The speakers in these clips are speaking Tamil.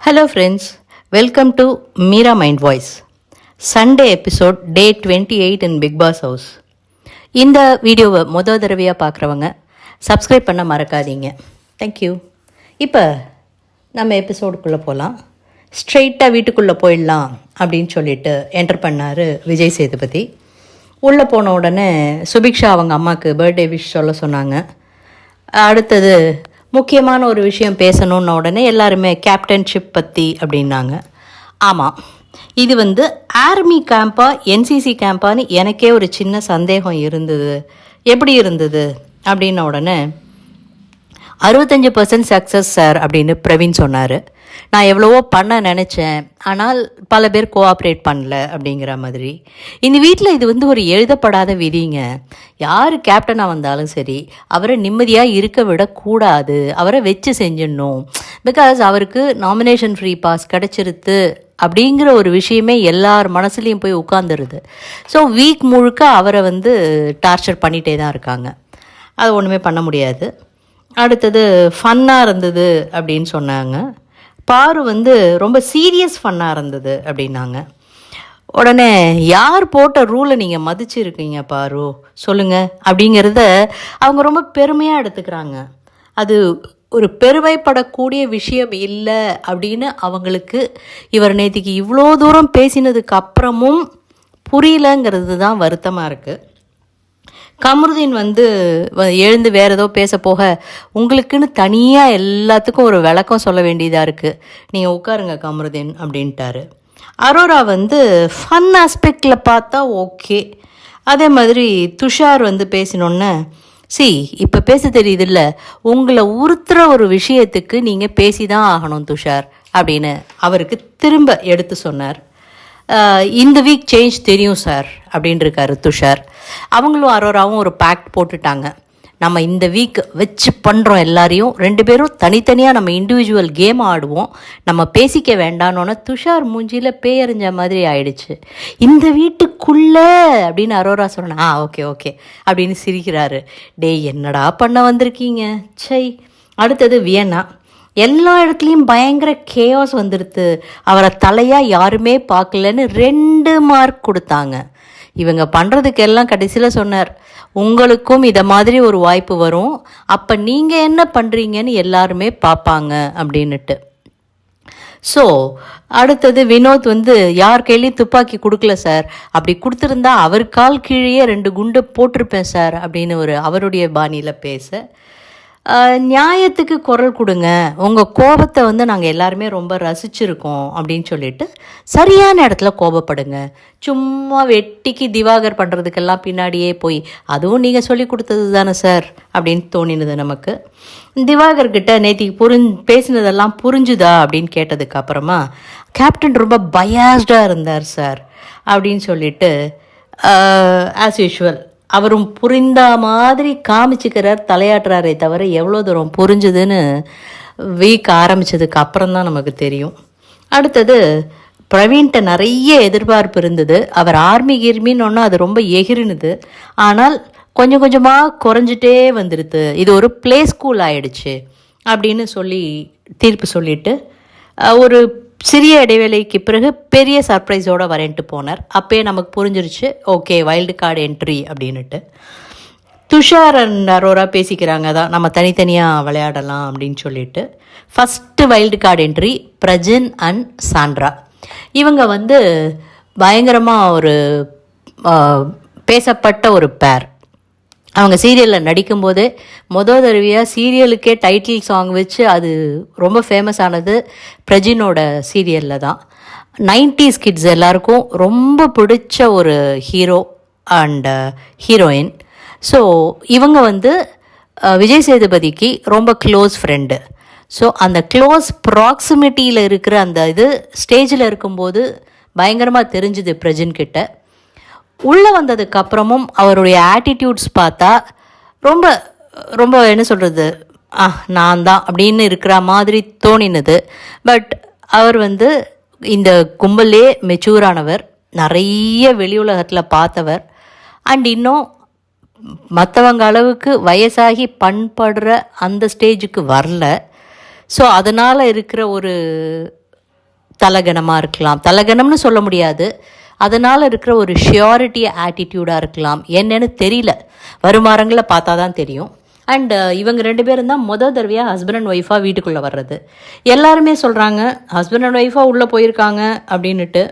Hello friends, welcome to Meera Mind Voice. Sunday episode day 28 in Big Boss House. இந்த வீடியோவை முதல் தடவையாக பார்க்குறவங்க சப்ஸ்கிரைப் பண்ண மறக்காதீங்க. தேங்க்யூ. இப்போ நம்ம எபிசோடுக்குள்ளே போகலாம். ஸ்ட்ரெயிட்டாக வீட்டுக்குள்ளே போயிடலாம் அப்படின்னு சொல்லிட்டு என்டர் பண்ணார் விஜய் சேதுபதி. உள்ளே போன உடனே சுபிக்ஷா அவங்க அம்மாவுக்கு பர்த்டே விஷ் சொல்ல சொன்னாங்க. அடுத்தது முக்கியமான ஒரு விஷயம் பேசணுன்ன உடனே எல்லாருமே கேப்டன்ஷிப் பற்றி அப்படின்னாங்க. ஆமாம், இது ஆர்மி கேம்பா என்சிசி கேம்பான்னு எனக்கே ஒரு சின்ன சந்தேகம் இருந்தது. எப்படி இருந்தது அப்படின்ன உடனே 65% சக்ஸஸ் சார் அப்படின்னு பிரவீன் சொன்னார். நான் எவ்வளவோ பண்ண நினச்சேன், ஆனால் பல பேர் கோஆப்ரேட் பண்ணல அப்படிங்கிற மாதிரி. இந்த வீட்டில் இது ஒரு எழுதப்படாத விதிங்க. யார் கேப்டனாக வந்தாலும் சரி, அவரை நிம்மதியாக இருக்க விடக்கூடாது, அவரை வச்சு செஞ்சிடணும். பிகாஸ் அவருக்கு நாமினேஷன் ஃப்ரீ பாஸ் கிடச்சிருது அப்படிங்கிற ஒரு விஷயமே எல்லார் மனசுலேயும் போய் உட்காந்துருது. ஸோ வீக் முழுக்க அவரை டார்ச்சர் பண்ணிகிட்டே தான் இருக்காங்க. அது ஒன்றுமே பண்ண முடியாது. அடுத்தது ஃபன்னாக இருந்தது அப்படின்னு சொன்னாங்க. பாரு ரொம்ப சீரியஸ் ஃபன்னாக இருந்தது அப்படின்னாங்க. உடனே யார் போட்ட ரூலை நீங்கள் மதிச்சிருக்கீங்க பாரு சொல்லுங்கள் அப்படிங்கிறத அவங்க ரொம்ப பெருமையாக எடுத்துக்கிறாங்க. அது ஒரு பெருமைப்படக்கூடிய விஷயம் இல்லை அப்படின்னு அவங்களுக்கு இவர் நேற்றுக்கு இவ்வளோ தூரம் பேசினதுக்கு அப்புறமும் புரியலங்கிறது தான் வருத்தமாக இருக்குது. கமருதீன் எழுந்து வேறு ஏதோ பேச போக, உங்களுக்குன்னு தனியாக எல்லாத்துக்கும் ஒரு விளக்கம் சொல்ல வேண்டியதாக இருக்குது, நீங்கள் உட்காருங்க கமருதீன் அப்படின்ட்டாரு. அரோரா ஃபன் ஆஸ்பெக்டில் பார்த்தா ஓகே. அதே மாதிரி துஷார் பேசினோன்னே, இப்போ பேச தெரியுதில்ல, உங்களை உறுத்துற ஒரு விஷயத்துக்கு நீங்கள் பேசி தான் ஆகணும் துஷார் அப்படின்னு அவருக்கு திரும்ப எடுத்து சொன்னார். இந்த வீக் சேஞ்ச் தெரியும் சார் அப்படின்னு இருக்காரு துஷார். அவங்களும் அரோராவும் ஒரு பேக்ட் போட்டுட்டாங்க. நம்ம இந்த வீக் வச்சு பண்ணுறோம், எல்லாரையும் 2 பேரும் தனித்தனியாக நம்ம இண்டிவிஜுவல் கேம் ஆடுவோம், நம்ம பேசிக்க வேண்டானோன்னு துஷார் மூஞ்சியில் பேயறிஞ்ச மாதிரி ஆயிடுச்சு. இந்த வீட்டுக்குள்ளே அப்படின்னு அரோரா சொன்னா, ஓகே ஓகே அப்படின்னு சிரிக்கிறாரு. டேய் என்னடா பண்ண வந்திருக்கீங்க சை. அடுத்தது வியன்னா. எல்லா இடத்துலையும் பயங்கர கேஆஸ் வந்துடுது, அவரை தலையாக யாருமே பார்க்கலன்னு 2 மார்க் கொடுத்தாங்க. இவங்க பண்ணுறதுக்கெல்லாம் கடைசியில் சொன்னார், உங்களுக்கும் இதை மாதிரி ஒரு வாய்ப்பு வரும், அப்போ நீங்கள் என்ன பண்ணுறீங்கன்னு எல்லாருமே பார்ப்பாங்க அப்படின்னுட்டு. ஸோ அடுத்தது வினோத் யார் கையிலையும் துப்பாக்கி கொடுக்கல சார், அப்படி கொடுத்துருந்தா அவர் கால் கீழேயே 2 குண்டு போட்டிருப்பேன் சார் அப்படின்னு அவருடைய பாணியில் பேச, நியாயத்துக்கு குரல் கொடுங்க, உங்கள் கோபத்தை நாங்கள் எல்லாருமே ரொம்ப ரசிச்சிருக்கோம் அப்படின்னு சொல்லிட்டு சரியான இடத்துல கோபப்படுங்க. சும்மா வெட்டிக்கு திவாகர் பண்ணுறதுக்கெல்லாம் பின்னாடியே போய், அதுவும் நீங்கள் சொல்லி கொடுத்தது தானே சார் அப்படின்னு தோணினது நமக்கு. திவாகர்கிட்ட நேற்றுக்கு பேசினதெல்லாம் புரிஞ்சுதா அப்படின்னு கேட்டதுக்கு அப்புறமா, கேப்டன் ரொம்ப பயாஸ்டாக இருந்தார் சார் அப்படின்னு சொல்லிட்டு ஆஸ் யூஷுவல் அவரும் புரிந்த மாதிரி காமிச்சிக்கிறார், தலையாட்டுறாரே தவிர எவ்வளோ தூரம் புரிஞ்சுதுன்னு வீக் ஆரம்பித்ததுக்கு அப்புறம்தான் நமக்கு தெரியும். அடுத்தது பிரவீன்கிட்ட நிறைய எதிர்பார்ப்பு இருந்தது. அவர் ஆர்மி கிர்மின்னு ஒன்று அது ரொம்ப எகிரினுது, ஆனால் கொஞ்சம் கொஞ்சமாக குறைஞ்சிட்டே வந்துடுது, இது ஒரு ப்ளே ஸ்கூல் ஆயிடுச்சு அப்படின்னு சொல்லி தீர்ப்பு சொல்லிட்டு ஒரு சிறிய இடைவேளைக்கு பிறகு பெரிய சர்ப்ரைஸோடு வரேன்ட்டு போனார். அப்போயே நமக்கு புரிஞ்சிருச்சு, ஓகே வைல்டு கார்டு என்ட்ரி அப்படின்னுட்டு. துஷார் அண்ட் அரோரா பேசிக்கிறாங்க தான், நம்ம தனித்தனியாக விளையாடலாம் அப்படின்னு சொல்லிட்டு. First wild card entry Prajin and Sandra. இவங்க பயங்கரமாக ஒரு பேசப்பட்ட ஒரு பேர். அவங்க சீரியலில் நடிக்கும்போதே தடவையாக சீரியலுக்கே டைட்டில் சாங் வச்சு அது ரொம்ப ஃபேமஸ் ஆனது பிரஜினோட சீரியலில் தான். 90s கிட்ஸ் எல்லாருக்கும் ரொம்ப பிடிச்ச ஒரு ஹீரோ அண்ட் ஹீரோயின். ஸோ இவங்க விஜய் சேதுபதிக்கு ரொம்ப க்ளோஸ் ஃப்ரெண்டு. ஸோ அந்த க்ளோஸ் ப்ராக்சிமிட்டியில் இருக்கிற அந்த ஸ்டேஜில் இருக்கும்போது பயங்கரமாக தெரிஞ்சுது பிரஜின்கிட்ட. உள்ளே வந்ததுக்கப்புறமும் அவருடைய ஆட்டிடியூட்ஸ் பார்த்தா ரொம்ப ரொம்ப என்ன சொல்கிறது, நான் தான் அப்படின்னு இருக்கிற மாதிரி தோணினது. பட் அவர் இந்த கும்பலே மெச்சூரானவர், நிறைய வெளி உலகத்தில் பார்த்தவர், அண்ட் இன்னும் மற்றவங்க அளவுக்கு வயசாகி பண்படுற அந்த ஸ்டேஜுக்கு வரல. ஸோ அதனால் இருக்கிற ஒரு தலகணமாக இருக்கலாம், தலகணம்னு சொல்ல முடியாது, அதனால் இருக்கிற ஒரு ஷியோரிட்டி ஆட்டிடியூடாக இருக்கலாம், என்னன்னு தெரியல. வருமானங்களை பார்த்தா தான் தெரியும். அண்டு இவங்க 2 பேரும் தான் தடவையாக ஹஸ்பண்ட் அண்ட் ஒய்ஃபாக வீட்டுக்குள்ளே வர்றது. எல்லாருமே சொல்கிறாங்க ஹஸ்பண்ட் அண்ட் ஒய்ஃபாக உள்ளே போயிருக்காங்க அப்படின்னுட்டு.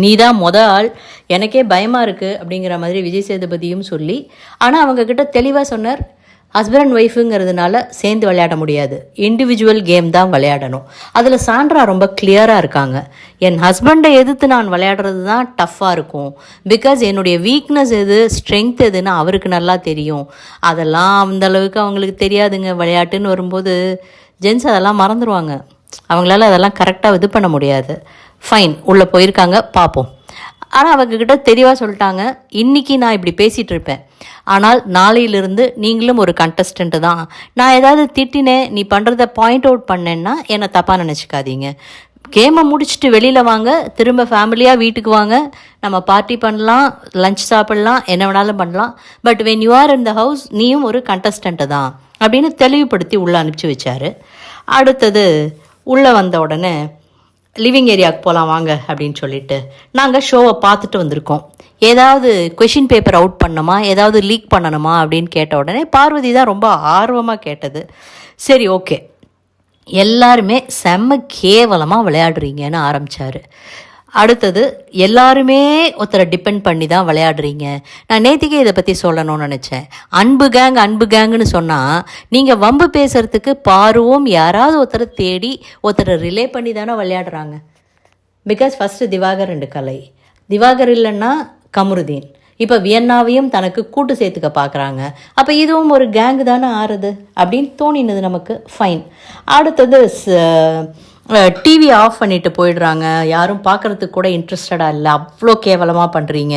நீ தான் ஆள், எனக்கே பயமாக இருக்குது அப்படிங்கிற மாதிரி விஜய் சேதுபதியும் சொல்லி, ஆனால் அவங்கக்கிட்ட தெளிவாக சொன்னார், ஹஸ்பண்ட் அண்ட் ஒய்ஃபுங்கிறதுனால சேர்ந்து விளையாட முடியாது, இண்டிவிஜுவல் கேம் தான் விளையாடணும். அதில் சாண்ட்ரா ரொம்ப கிளியராக இருக்காங்க. என் ஹஸ்பண்டை எதிர்த்து நான் விளையாடுறது தான் டஃப்பாக இருக்கும், பிகாஸ் என்னுடைய வீக்னஸ் எது ஸ்ட்ரென்த் எதுன்னு அவருக்கு நல்லா தெரியும். அதெல்லாம் அந்தளவுக்கு அவங்களுக்கு தெரியாதுங்க. விளையாட்டுன்னு வரும்போது ஜென்ஸ் அதெல்லாம் மறந்துடுவாங்க, அவங்களால அதெல்லாம் கரெக்டாக இது பண்ண முடியாது. ஃபைன், உள்ளே போயிருக்காங்க, பார்ப்போம். ஆனால் அவங்கக்கிட்ட தெளிவாக சொல்லிட்டாங்க, இன்றைக்கி நான் இப்படி பேசிகிட்டு இருப்பேன், ஆனால் நாளையிலிருந்து நீங்களும் ஒரு கண்டஸ்டண்ட்டு தான். நான் ஏதாவது திட்டினேன், நீ பண்ணுறத பாயிண்ட் அவுட் பண்ணேன்னா என்னை தப்பாக நினச்சிக்காதீங்க. கேமை முடிச்சுட்டு வெளியில் வாங்க, திரும்ப ஃபேமிலியாக வீட்டுக்கு வாங்க, நம்ம பார்ட்டி பண்ணலாம், லஞ்ச் சாப்பிட்லாம், என்ன வேணாலும் பண்ணலாம். But when you are in the house, நீயும் ஒரு கண்டஸ்டண்ட்டு தான் அப்படின்னு தெளிவுபடுத்தி உள்ளே அனுப்பிச்சி வச்சார். அடுத்தது உள்ளே வந்த உடனே லிவிங் ஏரியாவுக்கு போகலாம் வாங்க அப்படின்னு சொல்லிட்டு நாங்கள் ஷோவை பார்த்துட்டு வந்திருக்கோம். ஏதாவது கொஷின் பேப்பர் அவுட் பண்ணணுமா, ஏதாவது லீக் பண்ணணுமா அப்படின்னு கேட்ட உடனே பார்வதி தான் ரொம்ப ஆர்வமாக கேட்டது. சரி, ஓகே, எல்லாருமே செம்ம கேவலமாக விளையாடுறீங்கன்னு ஆரம்பித்தார். அடுத்தது எல்லாருமே ஒருத்தரை டிபெண்ட் பண்ணி தான் விளையாடுறீங்க. நான் நேற்றுக்கே இதை பற்றி சொல்லணும்னு நினச்சேன். அன்பு கேங்குன்னு சொன்னால் நீங்கள் வம்பு பேசுகிறதுக்கு பாருவும் யாராவது ஒருத்தரை தேடி ஒருத்தரை ரிலே பண்ணி தானே விளையாடுறாங்க. பிகாஸ் ஃபஸ்ட்டு திவாகர் 2 கலை, திவாகர் இல்லைன்னா கமருதீன், இப்போ வியன்னாவையும் தனக்கு கூட்டு சேர்த்துக்க பார்க்குறாங்க. அப்போ இதுவும் ஒரு கேங்கு தானே ஆறுது அப்படின்னு தோணினது நமக்கு. ஃபைன். அடுத்தது டிவி ஆஃப் பண்ணிட்டு போயிடுறாங்க, யாரும் பார்க்குறதுக்கு கூட இன்ட்ரெஸ்டடாக இல்லை, அவ்வளோ கேவலமாக பண்ணுறீங்க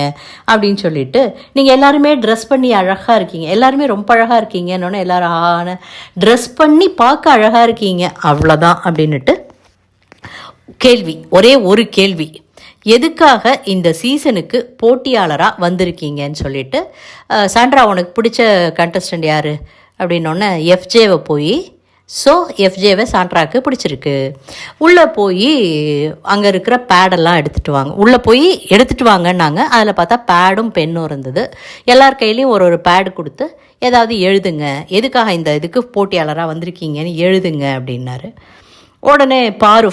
அப்படின்னு சொல்லிட்டு நீங்கள் எல்லாருமே ட்ரெஸ் பண்ணி அழகாக இருக்கீங்க, எல்லாருமே ரொம்ப அழகாக இருக்கீங்கன்னு எல்லாரும் ட்ரெஸ் பண்ணி பார்க்க அழகாக இருக்கீங்க அவ்வளோதான் அப்படின்னுட்டு கேள்வி, ஒரே ஒரு கேள்வி, எதுக்காக இந்த சீசனுக்கு போட்டியாளராக வந்திருக்கீங்கன்னு சொல்லிட்டு சாண்ட்ரா உனக்கு பிடிச்ச கண்டஸ்டன்ட் யார் அப்படின்னோடனே எஃப்ஜேவை போய், ஸோ எஃப்ஜேவை சாண்ட்ராக்கு பிடிச்சிருக்கு, உள்ளே போய் அங்கே இருக்கிற பேடெல்லாம் எடுத்துகிட்டு வாங்க, உள்ளே போய் எடுத்துகிட்டு வாங்கன்னாங்க. அதில் பார்த்தா பேடும் பென்னும் இருந்தது. எல்லார் கையிலையும் ஒரு பேடு கொடுத்து ஏதாவது எழுதுங்க, எதுக்காக இந்த இதுக்கு போட்டியாளராக வந்திருக்கீங்கன்னு எழுதுங்க அப்படின்னாரு. உடனே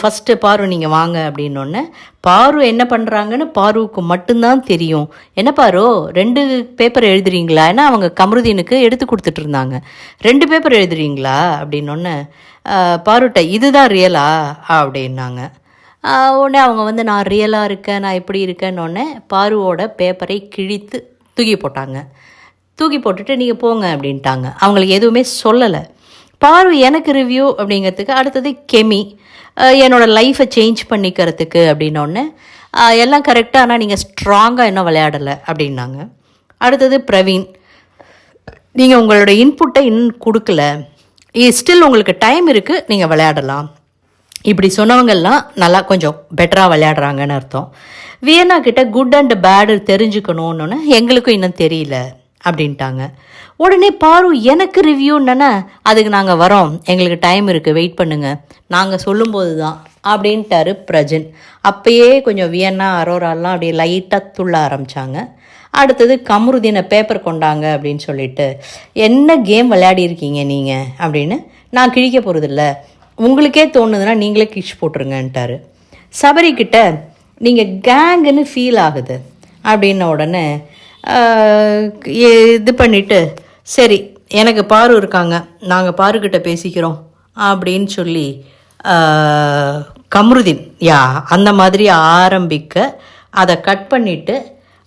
ஃபஸ்ட்டு பாரு நீங்கள் வாங்க அப்படின்னோடனே பாரு என்ன பண்ணுறாங்கன்னு பாருவுக்கு மட்டும்தான் தெரியும். என்ன பாரு 2 பேப்பர் எழுதுறீங்களா? ஏன்னா அவங்க கமருதீனுக்கு எடுத்து கொடுத்துட்டு இருந்தாங்க. 2 பேப்பர் எழுதுறீங்களா அப்படின்னோடனே பாருட்ட இதுதான் ரியலா அப்படின்னாங்க. உடனே அவங்க நான் ரியலாக இருக்கேன், நான் எப்படி இருக்கேன்னொடனே பாருவோட பேப்பரை கிழித்து தூக்கி போட்டாங்க. தூக்கி போட்டுட்டு நீங்கள் போங்க அப்படின்ட்டாங்க. அவங்களுக்கு எதுவுமே சொல்லலை. பாரு எனக்கு ரிவ்யூ அப்படிங்கிறதுக்கு, அடுத்தது கெமி என்னோடய லைஃப்பை சேஞ்ச் பண்ணிக்கிறதுக்கு அப்படின்னோடனே எல்லாம் கரெக்டாக, ஆனால் நீங்கள் ஸ்ட்ராங்காக இன்னும் விளையாடலை அப்படின்னாங்க. அடுத்தது பிரவீன், நீங்கள் உங்களோட இன்புட்டை இன்னும் கொடுக்கல, ஸ்டில் உங்களுக்கு டைம் இருக்குது, நீங்கள் விளையாடலாம். இப்படி சொன்னவங்கெல்லாம் நல்லா கொஞ்சம் பெட்டராக விளையாடுறாங்கன்னு அர்த்தம். வியன்னா கிட்ட குட் அண்ட் பேடு தெரிஞ்சுக்கணுன்னு எங்களுக்கும் இன்னும் தெரியல அப்படின்ட்டாங்க. உடனே பாரு எனக்கு ரிவ்யூன்னா அதுக்கு நாங்கள் வரோம், எங்களுக்கு டைம் இருக்குது, வெயிட் பண்ணுங்கள், நாங்கள் சொல்லும்போது தான் அப்படின்ட்டாரு பிரஜன். அப்பயே கொஞ்சம் வியன்னா அரோராலாம் அப்படியே லைட்டாக துள்ள ஆரம்பித்தாங்க. அடுத்தது கமருதீனை பேப்பர் கொண்டாங்க அப்படின்னு சொல்லிட்டு, என்ன கேம் விளையாடிருக்கீங்க நீங்கள் அப்படின்னு. நான் கிழிக்க போகிறதில்ல, உங்களுக்கே தோணுதுன்னா நீங்களே கிழிச்சு போட்டுருங்கன்ட்டாரு. சபரிக்கிட்ட நீங்கள் கேங்குன்னு ஃபீல் ஆகுது அப்படின்ன உடனே இது பண்ணிவிட்டு, சரி எனக்கு பாரு இருக்காங்க, நாங்கள் பாருக்கிட்ட பேசிக்கிறோம் அப்படின்னு சொல்லி கமருதீன் அந்த மாதிரி ஆரம்பிக்க அதை கட் பண்ணிவிட்டு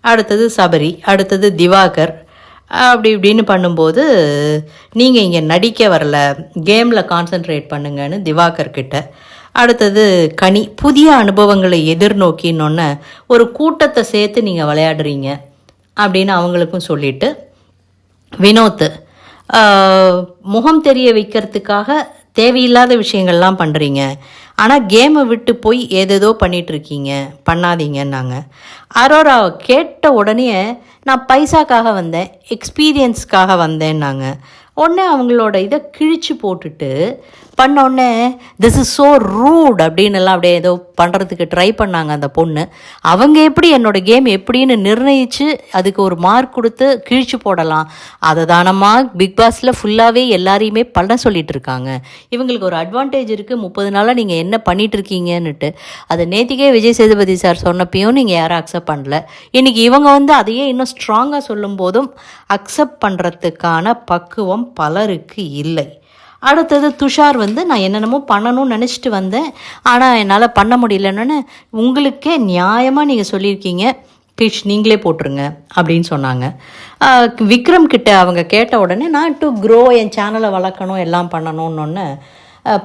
அடுத்தது சபரி, அடுத்தது திவாகர் அப்படி இப்படின்னு பண்ணும்போது, நீங்கள் இங்கே நடிக்க வரல, கேமில் கான்சென்ட்ரேட் பண்ணுங்கன்னு திவாகர்கிட்ட. அடுத்தது கனி, புதிய அனுபவங்களை எதிர்நோக்கின்னொன்னே ஒரு கூட்டத்தை சேர்த்து நீங்கள் விளையாடுறீங்க அப்படின்னு அவங்களுக்கும் சொல்லிவிட்டு, வினோத் முகம் தெரிய வைக்கிறதுக்காக தேவையில்லாத விஷயங்கள்லாம் பண்ணுறீங்க, ஆனால் கேமை விட்டு போய் ஏதேதோ பண்ணிகிட்ருக்கீங்க, பண்ணாதீங்கன்னாங்க. அரோராவை கேட்ட உடனே நான் பைசாக்காக வந்தேன், எக்ஸ்பீரியன்ஸ்க்காக வந்தேன்னாங்க. உடனே அவங்களோட இதை கிழிச்சு போட்டுட்டு பண்ணோடனே திஸ் இஸ் ஸோ ரூட் அப்படின்னு எல்லாம் அப்படியே ஏதோ பண்ணுறதுக்கு ட்ரை பண்ணாங்க அந்த பொண்ணு. அவங்க எப்படி என்னோடய கேம் எப்படின்னு நிர்ணயித்து அதுக்கு ஒரு மார்க் கொடுத்து கிழிச்சு போடலாம், அதை தானம்மா பிக் பாஸில் ஃபுல்லாகவே எல்லாரையுமே பண்ண சொல்லிட்டு இருக்காங்க. இவங்களுக்கு ஒரு அட்வான்டேஜ் இருக்குது, 30 நாளாக நீங்கள் என்ன பண்ணிகிட்டு இருக்கீங்கன்னுட்டு. அதை நேத்திக்கே விஜய் சேதுபதி சார் சொன்னப்பையும் நீங்கள் யாரும் அக்செப்ட் பண்ணல. இன்றைக்கி இவங்க வந்து அதையே இன்னும் ஸ்ட்ராங்காக சொல்லும் போதும் அக்செப்ட் பண்ணுறதுக்கான பக்குவம் பலருக்கு இல்லை. அடுத்தது துஷார் வந்து நான் என்னென்னமோ பண்ணணும்னு நினச்சிட்டு வந்தேன், ஆனால் என்னால் பண்ண முடியலன்னு உங்களுக்கே நியாயமாக நீங்கள் சொல்லியிருக்கீங்க, கிஷ் நீங்களே போட்டுருங்க அப்படின்னு சொன்னாங்க. விக்ரம் கிட்ட அவங்க கேட்ட உடனே நான் டு க்ரோ என் சேனலை வளர்க்கணும் எல்லாம் பண்ணணும்னு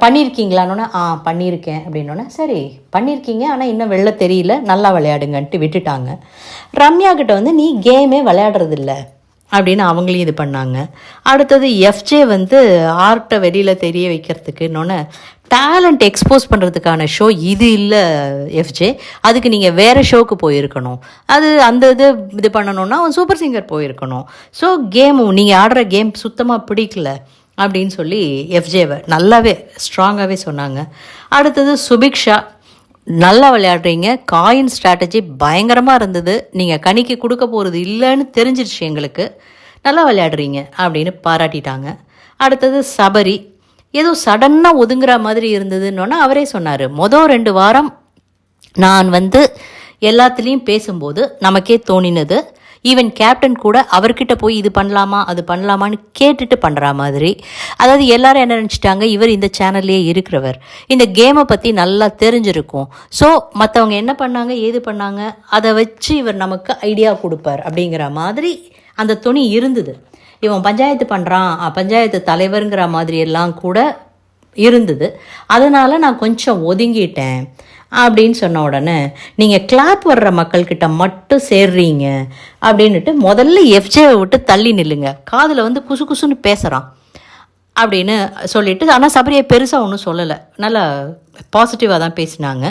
பண்ணியிருக்கீங்களான்னு பண்ணியிருக்கேன் அப்படின்னோடனே சரி பண்ணியிருக்கீங்க, ஆனால் இன்னும் வெளில தெரியல, நல்லா விளையாடுங்கன்ட்டு விட்டுட்டாங்க. ரம்யா கிட்ட வந்து நீ கேமே விளையாடுறதில்ல அப்படின்னு அவங்களையும் இது பண்ணாங்க. அடுத்தது எஃப்ஜே வந்து ஆர்ட்டை வெளியில் தெரிய வைக்கிறதுக்கு இன்னொன்று டேலண்ட் எக்ஸ்போஸ் பண்ணுறதுக்கான ஷோ இது இல்லை எஃப்ஜே, அதுக்கு நீங்கள் வேறு ஷோக்கு போயிருக்கணும், அது அந்த இது பண்ணணுன்னா அவன் சூப்பர் சிங்கர் போயிருக்கணும். ஸோ நீங்கள் ஆடுற கேம் சுத்தமாக பிடிக்கல அப்படின்னு சொல்லி எஃப்ஜேவை நல்லாவே ஸ்ட்ராங்காகவே சொன்னாங்க. அடுத்தது சுபிக்ஷா, நல்லா விளையாடுறீங்க, காயின் ஸ்ட்ராட்டஜி பயங்கரமாக இருந்தது, நீங்கள் கணிக்கு கொடுக்க போகிறது இல்லைன்னு தெரிஞ்சிருச்சு எங்களுக்கு, நல்லா விளையாடுறீங்க அப்படின்னு பாராட்டிட்டாங்க. அடுத்தது சபரி, ஏதோ சடன்னாக ஒதுங்குற மாதிரி இருந்ததுன்னொன்னே அவரே சொன்னார், மொதல் 2 வாரம் நான் வந்து எல்லாத்துலேயும் பேசும்போது நமக்கே தோணினது, ஈவன் கேப்டன் கூட அவர்கிட்ட போய் இது பண்ணலாமா அது பண்ணலாமான்னு கேட்டுட்டு பண்ணுற மாதிரி. அதாவது எல்லாரும் என்ன நினச்சிட்டாங்க, இவர் இந்த சேனல்லே இருக்கிறவர், இந்த கேமை பற்றி நல்லா தெரிஞ்சிருக்கும், ஸோ மற்றவங்க என்ன பண்ணாங்க ஏது பண்ணாங்க அதை வச்சு இவர் நமக்கு ஐடியா கொடுப்பார் அப்படிங்கிற மாதிரி அந்த துணி இருந்தது. இவன் பஞ்சாயத்து பண்ணுறான், பஞ்சாயத்து தலைவருங்கிற மாதிரி எல்லாம் கூட இருந்தது. அதனால் நான் கொஞ்சம் ஒதுங்கிட்டேன் அப்படின்னு சொன்ன உடனே நீங்கள் கிளாப் வர்ற மக்கள்கிட்ட மட்டும் சேர்றீங்க அப்படின்ட்டு முதல்ல எஃப்ஜேவை விட்டு தள்ளி நில்லுங்க, காதில் வந்து குசு குசுன்னு பேசுகிறான் அப்படின்னு சொல்லிட்டு. ஆனால் சபரியை பெருசாக ஒன்றும் சொல்லலை, நல்லா பாசிட்டிவாக தான் பேசினாங்க.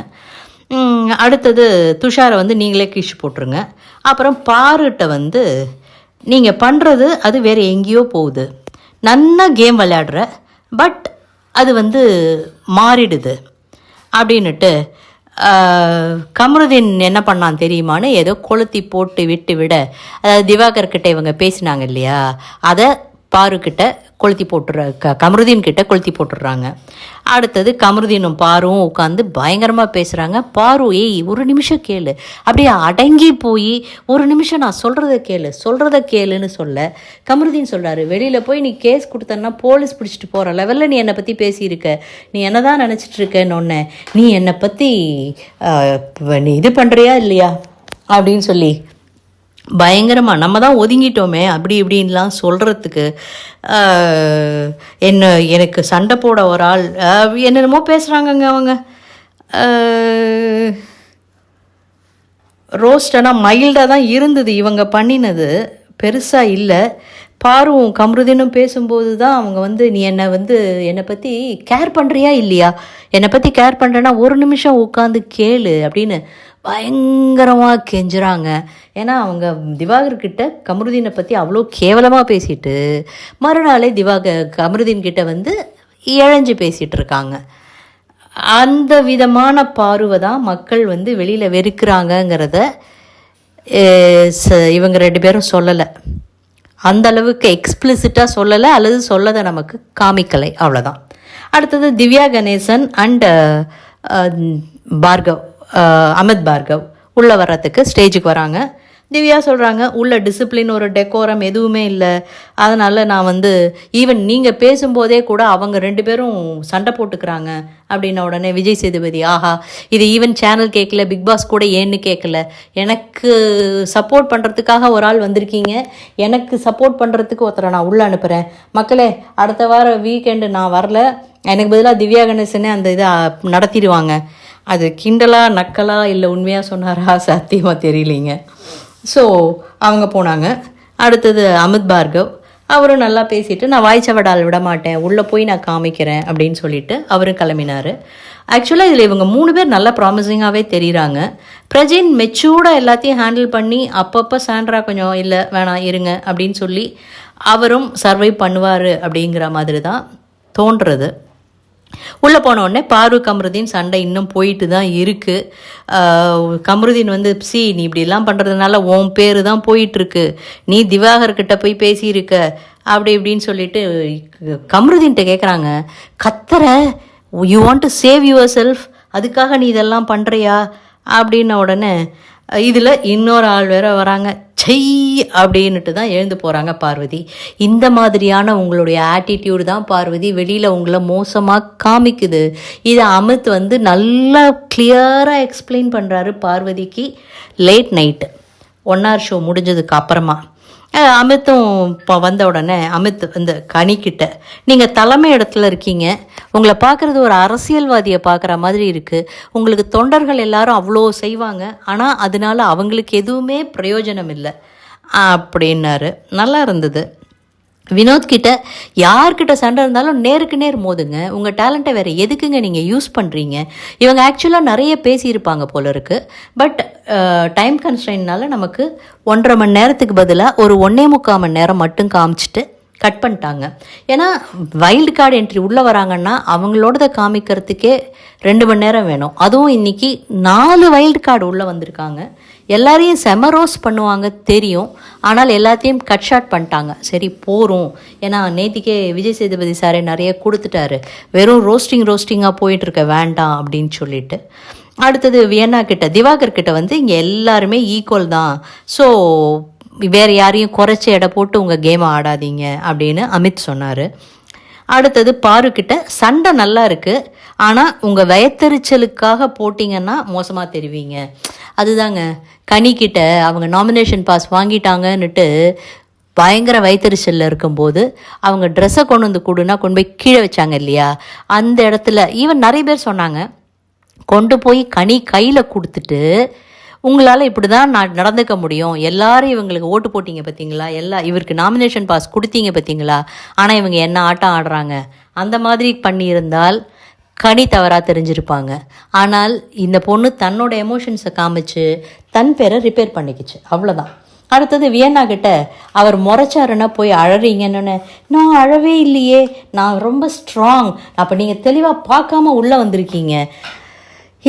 அடுத்தது துஷாரை வந்து நீங்களே கிஷ் போட்டுருங்க. அப்புறம் பாருகிட்ட வந்து நீங்கள் பண்ணுறது அது வேறு எங்கேயோ போகுது, நல்லா கேம் விளையாடுற பட் அது வந்து மாறிடுது அப்படின்னுட்டு. கமருதீன் என்ன பண்ணான் தெரியுமான்னு ஏதோ கொளுத்தி போட்டு விட்டு விட, அதாவது திவாகர்கிட்ட இவங்க பேசினாங்க இல்லையா, அதை பாருக்கிட்ட கொளுத்தி கமருதீன் கிட்ட கொளுத்தி போட்டுடுறாங்க. அடுத்தது கமருதீனும் பாரும் உட்காந்து பயங்கரமாக பேசுகிறாங்க. பாரு ஏய் ஒரு நிமிஷம் கேளு, அப்படியே அடங்கி போய் ஒரு நிமிஷம் நான் சொல்கிறத கேளுன்னு சொல்ல கமருதீன் சொல்கிறாரு, வெளியில் போய் நீ கேஸ் கொடுத்தன்னா போலீஸ் பிடிச்சிட்டு போகிற லெவலில் நீ என்னை பற்றி பேசியிருக்க, நீ என்ன தான் நினச்சிட்ருக்கன்னு ஒன்று, நீ என்னை பற்றி நீ இது பண்ணுறியா இல்லையா அப்படின்னு சொல்லி பயங்கரமாக நம்ம தான் ஒதுங்கிட்டோமே அப்படி இப்படின்லாம் சொல்கிறதுக்கு எனக்கு சண்டை போட ஒரு ஆள் என்னென்னமோ பேசுகிறாங்கங்க அவங்க. ரோஸ்டனா மைல்டாக தான் இருந்தது இவங்க பண்ணினது, பெருசாக இல்லை. பாருவும் கமருதீனும் பேசும்போது தான் அவங்க வந்து நீ என்னை பற்றி கேர் பண்ணுறியா இல்லையா, என்னை பற்றி கேர் பண்ணுறேன்னா ஒரு நிமிஷம் உட்காந்து கேளு அப்படின்னு பயங்கரமாக கெஞ்சுறாங்க. ஏன்னா அவங்க திவாகர்கிட்ட கமருதீனை பற்றி அவ்வளோ கேவலமாக பேசிட்டு மறுநாளே கமருதீன் கிட்ட வந்து இழஞ்சு பேசிகிட்டு இருக்காங்க. அந்த விதமான பார்வை தான் மக்கள் வந்து வெளியில் வெறுக்கிறாங்கங்கிறத இவங்க 2 பேரும் சொல்லலை, அந்த அளவுக்கு எக்ஸ்பிளிசிட்டாக சொல்லலை அல்லது சொல்லதை நமக்கு காமிக்கலை, அவ்வளோதான். அடுத்தது திவ்யா கணேசன் அண்ட் அமித் பார்கவ் உள்ளே வர்றதுக்கு ஸ்டேஜுக்கு வராங்க. திவ்யா சொல்கிறாங்க உள்ள டிசிப்ளின் ஒரு டெக்கோரம் எதுவுமே இல்லை, அதனால் நான் வந்து ஈவன் நீங்கள் பேசும்போதே கூட அவங்க 2 பேரும் சண்டை போட்டுக்கிறாங்க அப்படின்ன உடனே விஜய் சேதுபதி ஆஹா இது ஈவன் சேனல் கேட்கல, பிக் பாஸ் கூட ஏன்னு கேட்கல, எனக்கு சப்போர்ட் பண்ணுறதுக்காக ஒரு ஆள் வந்திருக்கீங்க, எனக்கு சப்போர்ட் பண்ணுறதுக்கு ஒருத்தரை நான் உள்ளே அனுப்புகிறேன், மக்களே அடுத்த வாரம் வீக்கெண்டு நான் வரல, எனக்கு பதிலாக திவ்யா கணேசனே அந்த இதை நடத்திடுவாங்க. அது கிண்டலா நக்கலா இல்லை உண்மையாக சொன்னாரா சத்தியமாக தெரியலிங்க. ஸோ அவங்க போனாங்க. அடுத்தது அமித் பார்கவ், அவரும் நல்லா பேசிட்டு நான் வாய்ச்சவடால் விட மாட்டேன், உள்ளே போய் நான் காமிக்கிறேன் அப்படின்னு சொல்லிட்டு அவரும் கிளம்பினார். ஆக்சுவலாக இதில் இவங்க 3 பேர் நல்லா ப்ராமிசிங்காகவே தெரியுறாங்க. பிரஜின் மெச்சூர்டாக எல்லாத்தையும் ஹேண்டில் பண்ணி அப்பப்போ சாண்ட்ரா கொஞ்சம் இல்லை வேணாம் இருங்க அப்படின்னு சொல்லி அவரும் சர்வை பண்ணுவார் அப்படிங்கிற மாதிரி தான் தோன்றுறது. உள்ளே போன உடனே பாரு கமருதீன் சண்டை இன்னும் போயிட்டு தான் இருக்குது. கமருதீன் வந்து நீ இப்படிலாம் பண்ணுறதுனால உன் பேர் தான் போயிட்டுருக்கு, நீ திவாகர்கிட்ட போய் பேசியிருக்க அப்படி இப்படின்னு சொல்லிட்டு கமருதீன்கிட்ட கேட்குறாங்க, கத்துற, you want to save your self, அதுக்காக நீ இதெல்லாம் பண்ணுறியா அப்படின்ன உடனே இதில் இன்னொரு ஆள் வேற வராங்க, செய் அப்படின்னுட்டு தான் எழுந்து போகிறாங்க பார்வதி. இந்த மாதிரியான உங்களுடைய ஆட்டிடியூடு தான் பார்வதி வெளியில் உங்களை மோசமாக காமிக்குது. இதை அமித் வந்து நல்லா கிளியராக எக்ஸ்பிளைன் பண்ணுறாரு பார்வதிக்கு. லேட் நைட்டு 1 hour ஷோ முடிஞ்சதுக்கு அப்புறமா அமித்தும் இப்போ வந்த உடனே அமித் இந்த கனிக்கிட்ட, நீங்கள் தலைமை இடத்துல இருக்கீங்க, உங்களை பார்க்குறது ஒரு அரசியல்வாதியை பார்க்குற மாதிரி இருக்குது, உங்களுக்கு தொண்டர்கள் எல்லாரும் அவ்வளோ செய்வாங்க, ஆனால் அதனால அவங்களுக்கு எதுவுமே பிரயோஜனம் இல்லை அப்படின்னாரு. நல்லா இருந்தது. வினோத்கிட்ட யார்கிட்ட சண்டை இருந்தாலும் நேருக்கு நேர் மோதுங்க, உங்கள் டேலண்ட்டை வேறு எதுக்குங்க நீங்கள் யூஸ் பண்ணுறீங்க. இவங்க ஆக்சுவலாக நிறைய பேசியிருப்பாங்க போல இருக்குது. பட் டைம் கன்ஸ்ட்ரெயின்னால நமக்கு 1.5 மணி நேரத்துக்கு பதிலாக ஒரு 1.25 மணி நேரம் மட்டும் காமிச்சிட்டு கட் பண்ணிட்டாங்க. ஏன்னா வைல்டு கார்டு என்ட்ரி உள்ளே வராங்கன்னா அவங்களோடத காமிக்கிறதுக்கே 2 மணி நேரம் வேணும். அதுவும் இன்றைக்கி 4 வைல்டு கார்டு உள்ளே வந்திருக்காங்க. எல்லாரையும் செம ரோஸ் பண்ணுவாங்க தெரியும், ஆனால் எல்லாத்தையும் கட் ஷாட் பண்ணிட்டாங்க. சரி போகிறோம், ஏன்னா நேத்திக்கே விஜய் சேதுபதி சாரே நிறைய கொடுத்துட்டாரு, வெறும் ரோஸ்டிங்காக போயிட்டுருக்க வேண்டாம் அப்படின்னு சொல்லிட்டு. அடுத்தது வியன்னா கிட்ட திவாகர் கிட்ட வந்து இங்கே எல்லாருமே ஈக்குவல் தான், ஸோ வேறு யாரையும் குறைச்சி எடை போட்டு உங்கள் கேமை ஆடாதீங்க அப்படின்னு அமித் சொன்னார். அடுத்தது பாருக்கிட்ட சண்டை நல்லா இருக்குது, ஆனால் உங்கள் வயத்தறிச்சலுக்காக போட்டிங்கன்னா மோசமாக தெரிவிங்க. அதுதாங்க கனிக்கிட்ட அவங்க நாமினேஷன் பாஸ் வாங்கிட்டாங்கன்னுட்டு பயங்கர வயிற்றுச்சலில் இருக்கும்போது அவங்க ட்ரெஸ்ஸை கொண்டு வந்து கொடுன்னா கொண்டு போய் கீழே வச்சாங்க இல்லையா, அந்த இடத்துல ஈவன் நிறைய பேர் சொன்னாங்க, கொண்டு போய் கனி கையில் கொடுத்துட்டு உங்களால் இப்படி தான் நடந்துக்க முடியும், எல்லாரும் இவங்களுக்கு ஓட்டு போட்டிங்க பார்த்தீங்களா, இவருக்கு நாமினேஷன் பாஸ் கொடுத்தீங்க பார்த்தீங்களா, ஆனால் இவங்க என்ன ஆட்டம் ஆடுறாங்க, அந்த மாதிரி பண்ணியிருந்தால் கனி தவறாக தெரிஞ்சிருப்பாங்க. ஆனால் இந்த பொண்ணு தன்னோட எமோஷன்ஸை காமிச்சு தன் பேரை ரிப்பேர் பண்ணிக்கிச்சு, அவ்வளோதான். அடுத்தது வியன்னா கிட்ட அவர் முறைச்சாருன்னா போய் அழறீங்கன்னு, நான் அழவே இல்லையே, நான் ரொம்ப ஸ்ட்ராங், அப்போ நீங்கள் தெளிவாக பார்க்காம உள்ளே வந்திருக்கீங்க,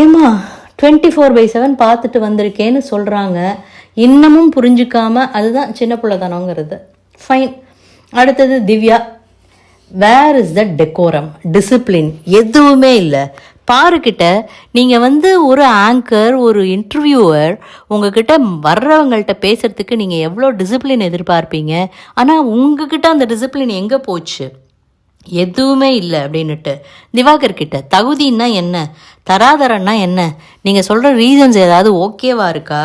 ஏம்மா 24/7 பார்த்துட்டு வந்திருக்கேன்னு சொல்கிறாங்க, இன்னமும் புரிஞ்சுக்காம, அதுதான் சின்ன பிள்ளைதானோங்கிறது. ஃபைன். அடுத்தது Divya, where is the decorum, discipline எதுவுமே இல்லை. பாருக்கிட்ட நீங்கள் வந்து ஒரு ஆங்கர், ஒரு இன்டர்வியூவர், உங்ககிட்ட வர்றவங்கள்ட்ட பேசுகிறதுக்கு நீங்கள் எவ்வளோ டிசிப்ளின் எதிர்பார்ப்பீங்க, ஆனால் உங்ககிட்ட அந்த டிசிப்ளின் எங்கே போச்சு, எதுவுமே இல்லை அப்படின்னுட்டு. திவாகர் கிட்ட தகுதின்னா என்ன, தராதரன்னா என்ன, நீங்கள் சொல்கிற ரீசன்ஸ் ஏதாவது ஓகேவா இருக்கா,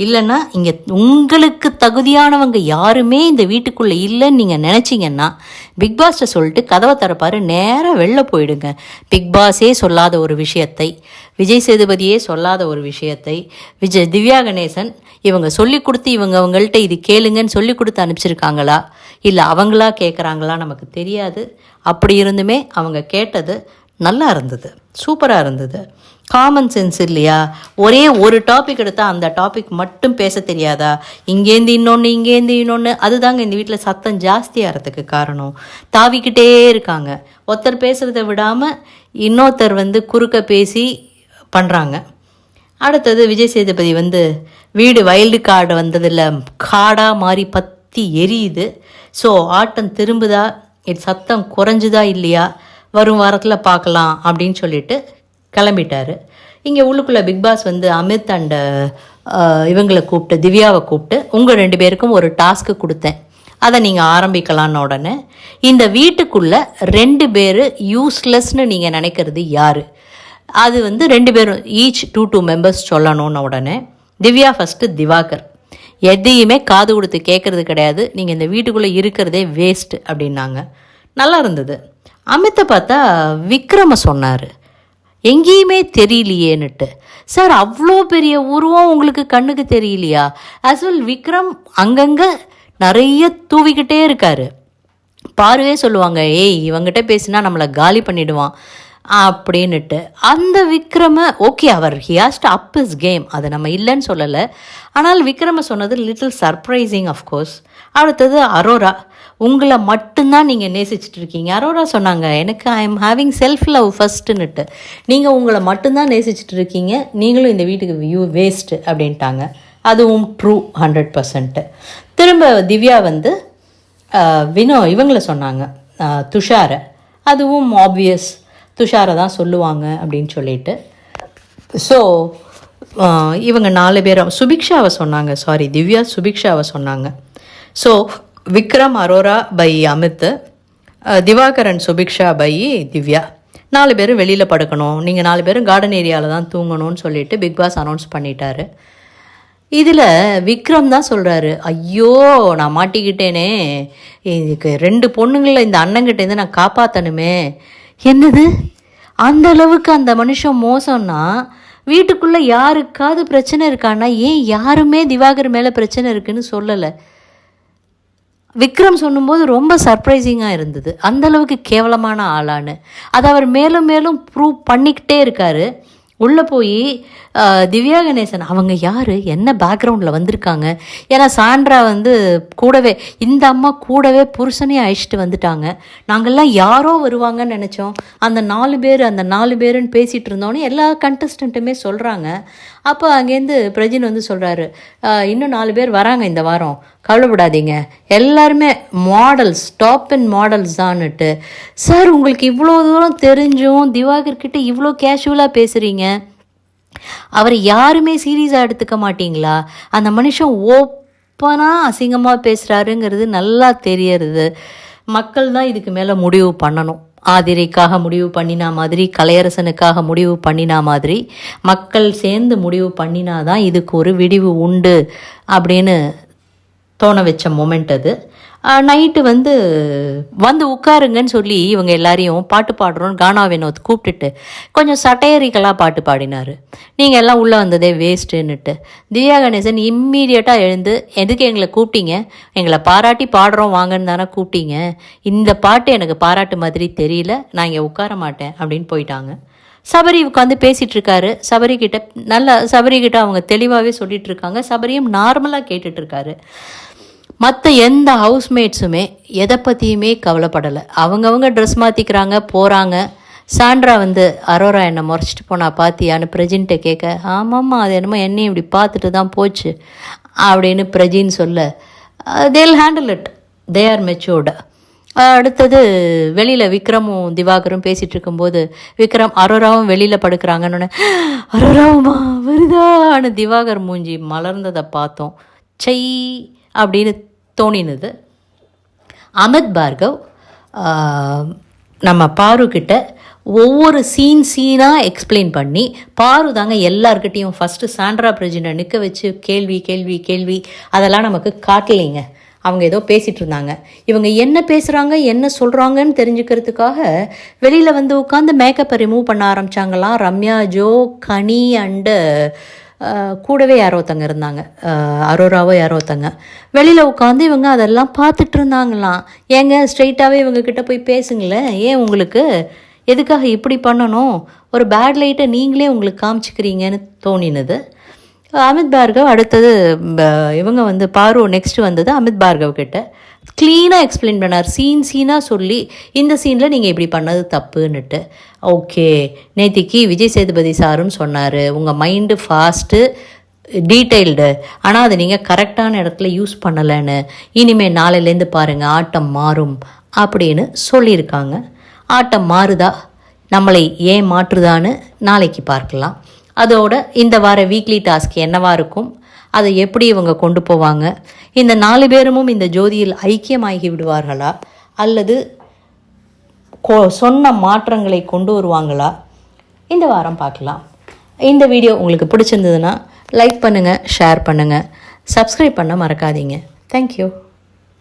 இல்லைன்னா இங்கே உங்களுக்கு தகுதியானவங்க யாருமே இந்த வீட்டுக்குள்ளே இல்லைன்னு நீங்கள் நினச்சிங்கன்னா பிக் பாஸ்ட்டை சொல்லிட்டு கதவை திறப்பாரு, நேராக வெளில போயிடுங்க. பிக் பாஸே சொல்லாத ஒரு விஷயத்தை, விஜய் சேதுபதியே சொல்லாத ஒரு விஷயத்தை திவ்யா கணேசன் இவங்க சொல்லி கொடுத்து அவங்கள்ட்ட இது கேளுங்கன்னு சொல்லி கொடுத்து அனுப்பிச்சிருக்காங்களா, இல்லை அவங்களா கேட்குறாங்களா நமக்கு தெரியாது. அப்படி இருந்துமே அவங்க கேட்டது நல்லா இருந்தது, சூப்பராக இருந்தது. காமன் சென்ஸ் இல்லையா, ஒரே ஒரு டாபிக் எடுத்தால் அந்த டாபிக் மட்டும் பேச தெரியாதா, இங்கேருந்து இன்னொன்று, அதுதாங்க இந்த வீட்டில் சத்தம் ஜாஸ்தியாகிறதுக்கு காரணம். தாவிக்கிட்டே இருக்காங்க, ஒருத்தர் பேசுகிறத விடாமல் இன்னொருத்தர் வந்து குறுக்க பேசி பண்ணுறாங்க. அடுத்தது விஜய் சேதுபதி வந்து வீடு வைல்டு கார்டு வந்ததில் காடாக மாறி பற்றி எரியுது, ஸோ ஆட்டம் திரும்புதா, இது சத்தம் குறைஞ்சுதா இல்லையா, வரும் வாரத்தில் பார்க்கலாம் அப்படின்னு சொல்லிட்டு கிளம்பிட்டாரு. இங்கே உள்ளுக்குள்ளே பிக் பாஸ் வந்து அமித் அண்ட் இவங்களை கூப்பிட்டு, திவ்யாவை கூப்பிட்டு, உங்கள் 2 பேருக்கும் ஒரு டாஸ்க்கு கொடுத்தேன், அதை நீங்கள் ஆரம்பிக்கலான்னு உடனே இந்த வீட்டுக்குள்ளே 2 பேர் யூஸ்லெஸ்ன்னு நீங்கள் நினைக்கிறது யார், அது வந்து 2 பேரும் ஈச் 2 மெம்பர்ஸ் சொல்லணும்னு உடனே திவ்யா ஃபஸ்ட்டு திவாகர் எதையுமே காது கொடுத்து கேட்குறது கிடையாது, நீங்கள் இந்த வீட்டுக்குள்ளே இருக்கிறதே வேஸ்ட்டு அப்படின்னாங்க. நல்லா இருந்தது. அமித்தை பார்த்தா விக்ரம சொன்னார், எங்கேயுமே தெரியலையேன்னுட்டு. சார் அவ்வளோ பெரிய உருவம் உங்களுக்கு கண்ணுக்கு தெரியலையா? ஆஸ் வெல் விக்ரம் அங்கங்கே நிறைய தூவிக்கிட்டே இருக்காரு. பாருவே சொல்லுவாங்க, ஏய் இவங்கிட்ட பேசினா நம்மளை காலி பண்ணிவிடுவான், அப்படின்னுட்டு அந்த விக்ரம ஓகே அவர் he has to up his game, அதை நம்ம இல்லைன்னு சொல்லலை. ஆனால் விக்ரம சொன்னது லிட்டில் சர்ப்ரைசிங் ஆஃப்கோர்ஸ். அடுத்தது அரோரா, உங்களை மட்டும்தான் நீங்கள் நேசிச்சுட்டு இருக்கீங்க. அரோரா சொன்னாங்க, எனக்கு I am having self love ஃபஸ்ட்டுன்னுட்டு. நீங்கள் உங்களை மட்டும்தான் நேசிச்சுட்டு இருக்கீங்க, நீங்களும் இந்த வீட்டுக்கு வேஸ்ட்டு அப்படின்ட்டாங்க. அதுவும் ட்ரூ 100%. திரும்ப திவ்யா வந்து இவங்களை சொன்னாங்க, துஷாரை. அதுவும் ஆப்வியஸ், துஷாரை தான் சொல்லுவாங்க அப்படின்னு சொல்லிட்டு. ஸோ இவங்க 4 பேரும் சுபிக்ஷாவை சொன்னாங்க, சாரி திவ்யா சுபிக்ஷாவை சொன்னாங்க. So Vikram Arora by Amit, Divakaran Subiksha by Divya. 4 பேரும் வெளியில் படுக்கணும், நீங்கள் 4 பேரும் கார்டன் ஏரியாவில் தான் தூங்கணும்னு சொல்லிட்டு பிக் பாஸ் அனௌன்ஸ் பண்ணிட்டாரு. இதில் விக்ரம் தான் சொல்கிறாரு, ஐயோ நான் மாட்டிக்கிட்டேனே, இதுக்கு 2 பொண்ணுங்களை இந்த அண்ணங்கிட்டேருந்து நான் காப்பாற்றணுமே. என்னது அந்த அளவுக்கு அந்த மனுஷன் மோசம்னா, வீட்டுக்குள்ளே யாருக்காவது பிரச்சனை இருக்கான்னா ஏன் யாருமே திவாகர் மேலே பிரச்சனை இருக்குன்னு சொல்லலை. விக்ரம் சொல்லும்போது ரொம்ப சர்ப்ரைசிங்காக இருந்தது, அந்தளவுக்கு கேவலமான ஆளான்னு. அதை அவர் மேலும் மேலும் ப்ரூவ் பண்ணிக்கிட்டே இருக்கார். உள்ளே போய் திவ்யா கணேசன் அவங்க யார், என்ன பேக்ரவுண்டில் வந்திருக்காங்க. ஏன்னா சாண்ட்ரா வந்து கூடவே, இந்த அம்மா கூடவே புருஷனையும் அழிச்சிட்டு வந்துட்டாங்க. நாங்கள்லாம் யாரோ வருவாங்கன்னு நினச்சோம். அந்த 4 பேருன்னு பேசிகிட்டு இருந்தோன்னே எல்லா கண்டஸ்டண்ட்டுமே சொல்கிறாங்க. அப்போ அங்கேருந்து பிரஜின் வந்து சொல்கிறாரு, இன்னும் 4 பேர் வராங்க இந்த வாரம், கவலைப்படாதீங்க, எல்லாருமே மாடல்ஸ், டாப் அண்ட் மாடல்ஸ் தான்னுட்டு. சார் உங்களுக்கு இவ்வளோ தூரம் தெரிஞ்சும் திவாகர்கிட்ட இவ்வளோ கேஷுவலாக பேசுகிறீங்க, அவர் யாருமே சீரியஸாக எடுத்துக்க மாட்டிங்களா? அந்த மனுஷன் ஓப்பனாக அசிங்கமாக பேசுகிறாருங்கிறது நல்லா தெரியறது. மக்கள் தான் இதுக்கு மேலே முடிவு பண்ணணும். ஆதிரைக்காக முடிவு பண்ணினா மாதிரி, கலையரசனுக்காக முடிவு பண்ணினா மாதிரி மக்கள் சேர்ந்து முடிவு பண்ணினாதான் இதுக்கு ஒரு விடிவு உண்டு அப்படின்னு தோண வச்ச மொமெண்ட் அது. நைட்டு வந்து உட்காருங்கன்னு சொல்லி இவங்க எல்லாரையும் பாட்டு பாடுறோன்னு கானா வினோத் கூப்பிட்டுட்டு கொஞ்சம் சட்டையரிக்கலாக பாட்டு பாடினார். நீங்கள் எல்லாம் உள்ளே வந்ததே வேஸ்ட்டுன்னுட்டு. திவ்யா கணேசன் இம்மீடியட்டாக எழுந்து, எதுக்கு எங்களை கூப்பிட்டீங்க, எங்களை பாராட்டி பாடுறோம் வாங்கன்னு தானே கூப்பிட்டீங்க, இந்த பாட்டு எனக்கு பாராட்டு மாதிரி தெரியல, நான் இங்கே உட்கார மாட்டேன் அப்படின்னு போயிட்டாங்க. சபரி உட்காந்து பேசிகிட்டு இருக்காரு. சபரிக்கிட்ட அவங்க தெளிவாகவே சொல்லிட்டு இருக்காங்க. சபரியும் நார்மலாக கேட்டுட்ருக்காரு. மற்ற எந்த ஹவுஸ்மேட்ஸுமே எதை பற்றியுமே கவலைப்படலை. அவங்கவுங்க ட்ரெஸ் மாற்றிக்கிறாங்க, போகிறாங்க. சாண்ட்ரா வந்து அரோரா என்னை முறைச்சிட்டு போனா பார்த்தியான்னு பிரஜின்கிட்ட கேட்க, ஆமாம்மா அது என்னமோ என்னையும் இப்படி பார்த்துட்டு தான் போச்சு அப்படின்னு பிரஜின்னு சொல்ல, தேல் handle it, they are matured. அடுத்தது வெளியில் விக்ரமும் திவாகரும் பேசிகிட்டு இருக்கும்போது விக்ரம் அரோராவும் வெளியில் படுக்கிறாங்கன்னு, அரோராவுமா வருதான்னு திவாகர் மூஞ்சி மலர்ந்ததை பார்த்தோம். சை அப்படின்னு தோணினது. அமித் பார்கவ் நம்ம பாருக்கிட்ட ஒவ்வொரு சீனாக எக்ஸ்பிளைன் பண்ணி, பாரு தாங்க எல்லார்கிட்டையும் ஃபஸ்ட்டு சாண்ட்ரா பிரஜினை நிற்க வச்சு கேள்வி அதெல்லாம் நமக்கு காட்டலைங்க. அவங்க ஏதோ பேசிகிட்டு இருந்தாங்க, இவங்க என்ன பேசுகிறாங்க என்ன சொல்கிறாங்கன்னு தெரிஞ்சுக்கிறதுக்காக வெளியில் வந்து உட்காந்து மேக்கப்பை ரிமூவ் பண்ண ஆரம்பித்தாங்களாம். ரம்யா, ஜோ, கனி அண்டு கூடவே யாரோ ஒருத்தங்க இருந்தாங்க, அரோராவோ யாரோ ஒருத்தங்க வெளியில் உட்காந்து இவங்க அதெல்லாம் பார்த்துட்டு இருந்தாங்களாம். ஏங்க ஸ்ட்ரெயிட்டாகவே இவங்கக்கிட்ட போய் பேசுங்களேன், ஏன் உங்களுக்கு எதுக்காக இப்படி பண்ணணும், ஒரு பேட் லைட்டை நீங்களே உங்களுக்கு காமிச்சிக்கிறீங்கன்னு தோணினது. அமித் பார்கவ் அடுத்தது இவங்க வந்து பாரு நெக்ஸ்ட்டு வந்தது அமித் பார்கவ் கிட்ட க்ளீனாக எக்ஸ்பிளைன் பண்ணார். சீனாக சொல்லி, இந்த சீனில் நீங்கள் இப்படி பண்ணது தப்புன்னுட்டு. ஓகே, நேத்திக்கு விஜய் சேதுபதி சாரும் சொன்னார், உங்கள் மைண்டு ஃபாஸ்ட்டு டீட்டெயில்டு, ஆனால் அதை நீங்கள் கரெக்டான இடத்துல யூஸ் பண்ணலைன்னு, இனிமேல் நாளையிலேருந்து பாருங்கள் ஆட்டம் மாறும் அப்படின்னு சொல்லியிருக்காங்க. ஆட்டம் மாறுதா, நம்மளை ஏன் மாற்றுதான்னு நாளைக்கு பார்க்கலாம். அதோட இந்த வார வீக்லி டாஸ்க் என்னவாக இருக்கும், அதை எப்படி இவங்க கொண்டு போவாங்க, இந்த 4 பேரும் இந்த ஜோதியில் ஐக்கியமாகி விடுவார்களா அல்லது சொன்ன மாற்றங்களை கொண்டு வருவாங்களா, இந்த வாரம் பார்க்கலாம். இந்த வீடியோ உங்களுக்கு பிடிச்சிருந்ததுன்னா லைக் பண்ணுங்கள், ஷேர் பண்ணுங்கள், சப்ஸ்கிரைப் பண்ண மறக்காதீங்க. தேங்க்யூ.